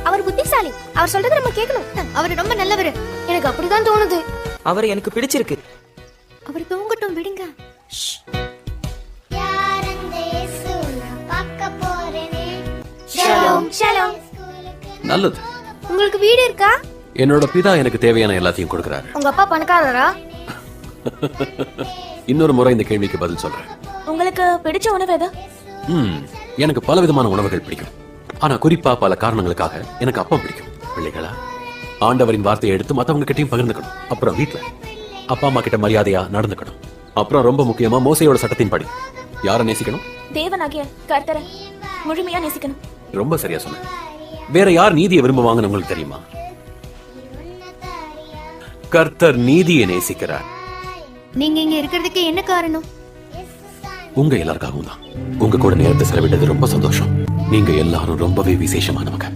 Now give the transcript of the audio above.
அவர் புத்திசாலி. அவர் சொல்றத நம்ம கேட்கணும். அவர் ரொம்ப நல்லவர். எனக்கு அப்படிதான் தோணுது. அவர் எனக்கு பிடிச்சிருக்கு. அவர் தூங்கட்டும் விடுங்க. Shalom shalom. நல்லது. உங்களுக்கு வீடு இருக்கா? என்னோட பிதா எனக்கு தேவையான எல்லாத்தையும் கொடுக்கறாரு. உங்க அப்பா பணக்காரரா? இன்னொரு முறை இந்த கேள்விக்கு பதில் சொல்றேன். உங்களுக்கு பிடிச்ச உணவு எது? எனக்கு பல விதமான உணவுகள் பிடிக்கும். ஆனா குறிப்பா பல காரணங்களுக்காக எனக்கு அப்பா பிடிக்கும். பிள்ளைகளா, ஆண்டவரின் வார்த்தையை எடுத்து மத்தவங்க கிட்டயும் பகிர்ந்துக்கணும். அப்புறம் வீட்டுல அப்பா அம்மா கிட்ட மரியாதையா நடந்துக்கணும். அப்புறம் ரொம்ப முக்கியமா மோசையோட சட்டத்தின் படி யாரை நேசிக்கணும்? தேவனாகிய கர்த்தரை முழுமையா நேசிக்கணும். ரொம்ப சரியா சொன்ன. வேற யார் நீதியை விரும்புவாங்கன்னு உங்களுக்கு தெரியுமா? கர்த்தர் நீதியை நேசிக்கிறார். நீங்க இங்க இருக்கிறதுக்கு என்ன காரணம்? உங்க எல்லாருக்காகவும் தான். உங்க கூட நேரத்தை செலவிட்டது ரொம்ப சந்தோஷம். நீங்க எல்லாரும் ரொம்பவே விசேஷமானவங்க.